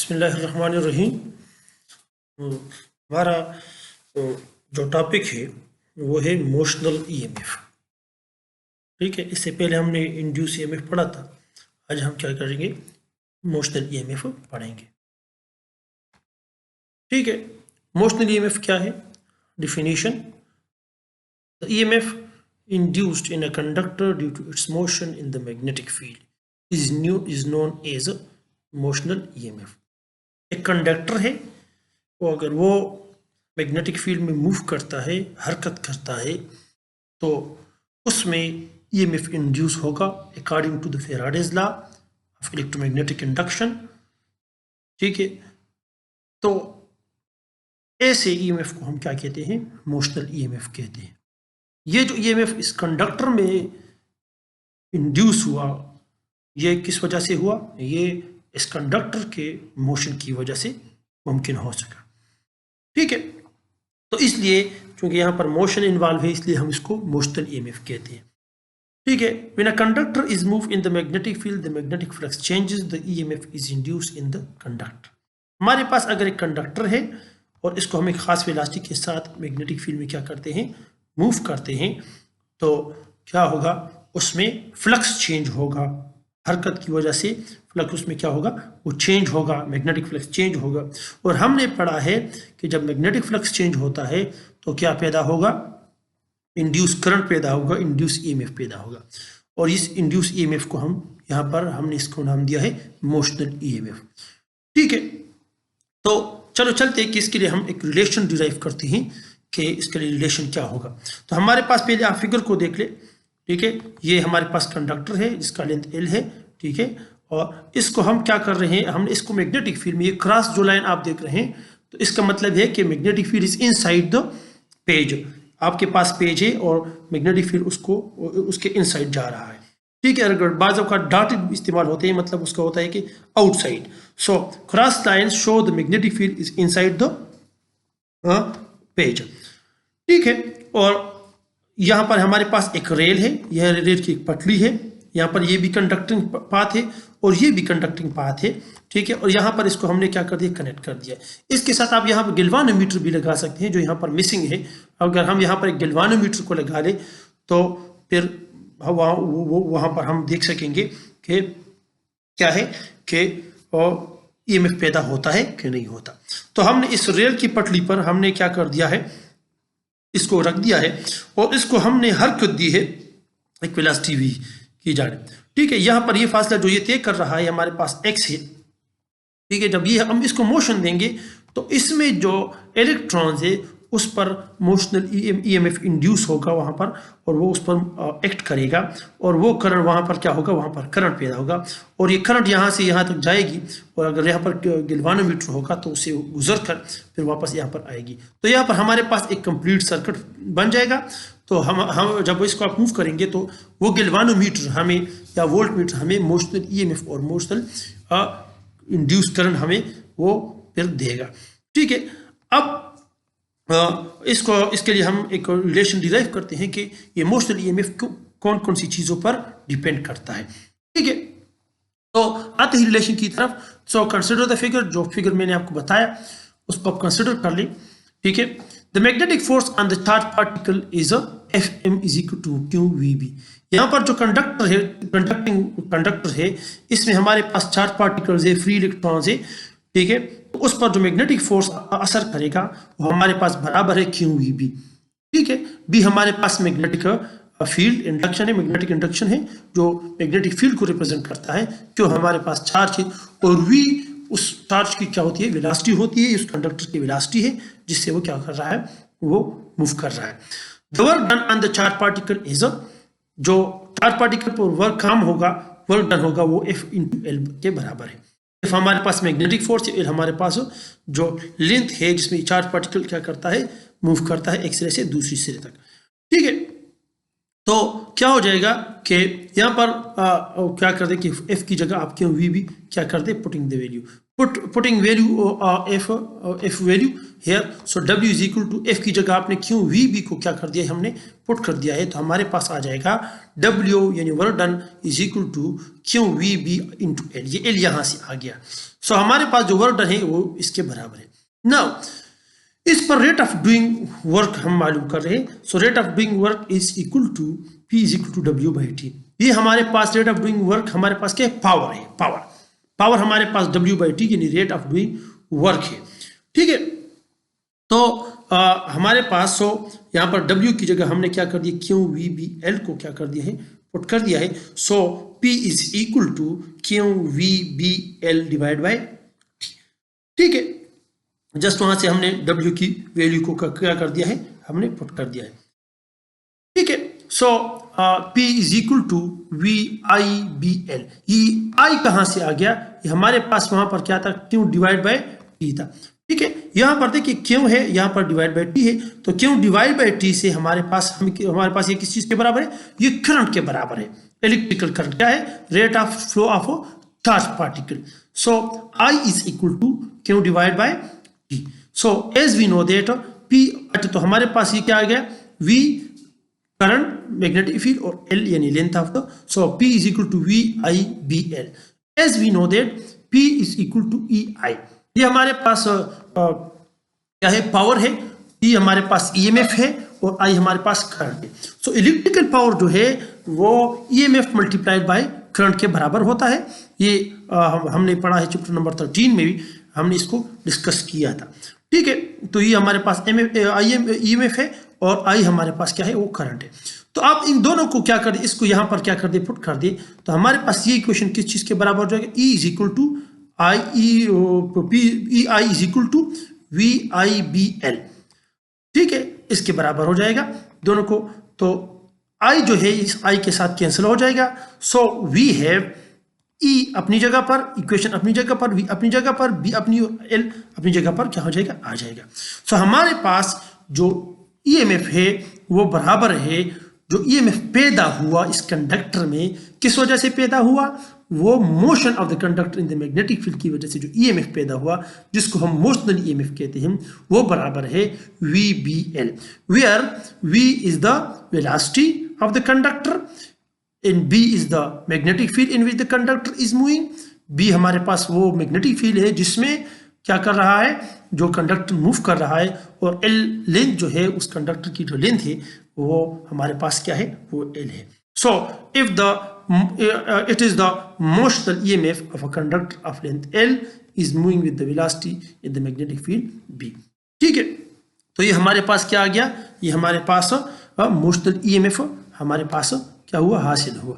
बिस्मिल्लाहिर्रहमानिर्रहीम। हमारा जो टॉपिक है वो है इमोशनल ईएमएफ। ठीक है, इससे पहले हमने इंड्यूस ईएमएफ पढ़ा था। आज हम क्या करेंगे, इमोशनल ईएमएफ पढ़ेंगे। ठीक है, इमोशनल ईएमएफ क्या है? Definition: the EMF induced in a conductor due to its motion in the magnetic field is known as emotional EMF। एक कंडक्टर है, वो अगर वो मैग्नेटिक फील्ड में मूव करता है, हरकत करता है, तो उसमें ईएमएफ इंड्यूस होगा according to the Faraday's law of electromagnetic induction. ठीक है, तो ऐसे ईएमएफ को हम क्या कहते हैं? इमोशनल ईएमएफ कहते हैं। ये जो ईएमएफ इस कंडक्टर में इंड्यूस हुआ, ये किस वजह से हुआ? ये इस कंडक्टर के मोशन की वजह से मुमकिन हो सका। ठीक है, तो इसलिए क्योंकि यहाँ पर मोशन इन्वॉल्व है, इसलिए हम इसको इमोशनल ईएमएफ कहते हैं। ठीक है, when a conductor is move in the magnetic field the magnetic flux changes, the EMF is induced in the conductor. हमारे पास अगर एक कंडक्टर है और इसको हम एक खास वेलोसिटी के साथ मैग्नेटिक फील्ड में क्या करते हैं, मूव करते हैं, तो क्या होगा? उसमें फ्लक्स चेंज होगा। हरकत की वजह से फ्लक्स उसमें क्या होगा? वो चेंज होगा, मैग्नेटिक फ्लक्स चेंज होगा। और हमने पढ़ा है कि जब मैग्नेटिक फ्लक्स चेंज होता है तो क्या पैदा होगा? इंड्यूस करंट पैदा होगा, इंड्यूस ईएमएफ पैदा होगा। और इस इंड्यूस ईएमएफ को हम यहाँ पर हमने इसको नाम दिया है इमोशनल ईएमएफ। ठीक है, तो चलो चलते कि इसके लिए हम एक रिलेशन डिराइव करते हैं कि इसके लिए रिलेशन क्या होगा। तो हमारे पास पहले आप फिगर को देख ले। ठीक है, ये हमारे पास कंडक्टर है जिसका लेंथ L है। ठीक है, और इसको हम क्या कर रहे हैं, हमने इसको मैग्नेटिक फील्ड में, ये क्रॉस जो लाइन आप देख रहे हैं, तो इसका मतलब है कि magnetic field is inside the page. आपके पास पेज है और मैग्नेटिक फील्ड उसको उसके इनसाइड जा रहा है। ठीक है, अगर बाज़ का डॉटेड इस्तेमाल होते हैं, मतलब उसका होता है कि outside. So cross lines show the magnetic field is inside the page. ठीक है, और यहाँ पर हमारे पास एक रेल है, यह रेल की एक पटली है, यहाँ पर ये भी कंडक्टिंग पाथ है और ये भी कंडक्टिंग पाथ है। ठीक है, और यहाँ पर इसको हमने क्या कर दिया, कनेक्ट कर दिया। इसके साथ आप यहाँ पर गैल्वानोमीटर भी लगा सकते हैं, जो यहाँ पर मिसिंग है। अगर हम यहाँ पर एक गैल्वानोमीटर को लगा ले तो फिर वहाँ पर हम देख सकेंगे कि क्या है कि ईएमएफ पैदा होता है कि नहीं होता। तो हमने इस रेल की पटली पर हमने क्या कर दिया है, इसको रख दिया है और इसको हमने हरकत दी है एक वेलोसिटी v की जानिब। ठीक है, यहाँ पर ये फासला जो ये तय कर रहा है हमारे पास x है। ठीक है, जब ये हम इसको मोशन देंगे तो इसमें जो इलेक्ट्रॉन्स है उस पर मोशनल ईएमएफ इंड्यूस होगा वहाँ पर, और वो उस पर एक्ट करेगा, और वो करंट वहाँ पर क्या होगा, वहाँ पर करंट पैदा होगा। और ये करंट यहाँ से यहाँ तक जाएगी, और अगर यहाँ पर गैल्वानोमीटर होगा तो उसे गुजर कर फिर वापस यहाँ पर आएगी। तो यहाँ पर हमारे पास एक कंप्लीट सर्किट बन जाएगा। तो हम जब इसको आप मूव करेंगे तो वो गैल्वानोमीटर हमें या वोल्ट मीटर हमें मोशनल ईएमएफ और मोशनल इंड्यूस करंट हमें वो फिर देगा। ठीक है, अब इसके लिए हम एक रिलेशन डिराइव करते हैं कि ये इमोशनल ईएमएफ कौन कौन सी चीज़ों पर डिपेंड करता है। ठीक है, तो आते ही रिलेशन की तरफ। सो कंसिडर द फिगर, जो फिगर मैंने आपको बताया उसको आप कंसिडर कर लें। ठीक है, the magnetic force on the charge particle is Fm is equal to QVB। यहाँ पर जो कंडक्टर है, कंडक्टर है, इसमें हमारे पास चार्ज पार्टिकल्स है, फ्री इलेक्ट्रॉन्स है। ठीक है, तो उस पर जो मैग्नेटिक फोर्स असर करेगा वो हमारे पास बराबर है QVB। ठीक है, B हमारे पास मैग्नेटिक फील्ड इंडक्शन है, मैग्नेटिक इंडक्शन है जो मैग्नेटिक फील्ड को रिप्रेजेंट करता है, क्यों हमारे पास चार्ज है, और V उस चार्ज की क्या होती है, वेलोसिटी होती है, उस कंडक्टर की वेलोसिटी है जिससे वो क्या कर रहा है, वो मूव कर रहा है। The work done on the charge particle is, जो चार्ज पार्टिकल पर वर्क काम होगा, वर्क डन होगा, वो F × L के बराबर है। F हमारे पास मैग्नेटिक फोर्स है, L हमारे पास जो लेंथ है जिसमें चार्ज पार्टिकल क्या करता है, मूव करता है एक सिरे से दूसरी सिरे तक। ठीक है, तो क्या हो जाएगा कि यहाँ पर क्या कर दे कि F की जगह आप क्यों V भी क्या कर दे, putting the value, putting value F value here. So W is equal to F की जगह आपने क्यों VB को क्या कर दिया है, हमने पुट कर दिया है। तो हमारे पास आ जाएगा W यानी work done is equal to Q VB into L। ये L यहाँ से आ गया। सो हमारे पास जो वर्क डन है वो इसके बराबर है। नाउ इस पर रेट ऑफ डूइंग वर्क हम मालूम कर रहे हैं। So rate of doing work is equal to P is equal to W/T। ये हमारे पास रेट ऑफ डूइंग वर्क हमारे पास क्या है, पावर है, पावर हमारे पास W/T यानी रेट ऑफ डूइंग वर्क है। ठीक है, तो हमारे पास यहाँ पर W की जगह हमने क्या कर दिया, QVBL को क्या कर दिया है, पुट कर दिया है। So P is equal to QVBL divide by T। ठीक है, जस्ट वहां से हमने W की वैल्यू को क्या कर दिया है, हमने पुट कर दिया है। ठीक है, so P is equal to VIBL। ये I कहां से आ गया, ये हमारे पास वहां पर क्या था, Q डिवाइड बाय T था। ठीक है, यहां पर देखिए Q है, यहां पर डिवाइड बाय T है, तो Q डिवाइड बाय T से हमारे पास ये किस चीज के बराबर है, ये करंट के बराबर है। इलेक्ट्रिकल करंट क्या है, rate of flow of charge particle. So I is equal to Q divide by T। So as we know that P, तो हमारे पास ये क्या आ गया, V करंट, मैग्नेटिक फील्ड और L यानी length of the, so P is equal to VIBL। As we know that P is equal to EI। ये हमारे पास क्या है, पावर है, E हमारे पास EMF है और I हमारे पास करंट है। सो इलेक्ट्रिकल पावर जो है वो EMF मल्टीप्लाइड बाय करंट के बराबर होता है। ये हमने पढ़ा है चैप्टर नंबर 13 में भी हमने इसको डिस्कस किया था। ठीक है, तो ये हमारे पास EMF है और I हमारे पास क्या है, वो करंट है। तो आप इन दोनों को क्या कर, इसको यहाँ पर क्या कर दे, पुट कर दे, तो हमारे पास ये इक्वेशन किस चीज के बराबर हो जाएगा, E is equal to EI is equal to VIBL। ठीक है, इसके बराबर हो जाएगा दोनों को, तो I जो है इस I के साथ कैंसिल हो जाएगा। सो वी हैव E अपनी जगह पर, इक्वेशन अपनी जगह पर, V अपनी जगह पर, B अपनी, L अपनी जगह पर क्या हो जाएगा, आ जाएगा। सो हमारे पास जो EMF है वो बराबर है, जो EMF पैदा हुआ इस कंडक्टर में, किस वजह से पैदा हुआ, वो motion of the conductor in the magnetic field की वजह से जो EMF पैदा हुआ, जिसको हम मोशनल EMF कहते हैं, वो बराबर है VBL, where V is the velocity of the conductor and B is the magnetic field in which the conductor is moving। B हमारे पास वो मैग्नेटिक फील्ड है जिसमें क्या कर रहा है, जो कंडक्टर मूव कर रहा है, और L लेंथ जो है, उस कंडक्टर की जो लेंथ है वो हमारे पास क्या है, वो L है। So if the it is the motional EMF of a conductor of length L is moving with the velocity in the magnetic field B। ठीक है, तो ये हमारे पास क्या आ गया, ये हमारे पास मोशनल EMF हमारे पास क्या हुआ, हासिल हुआ।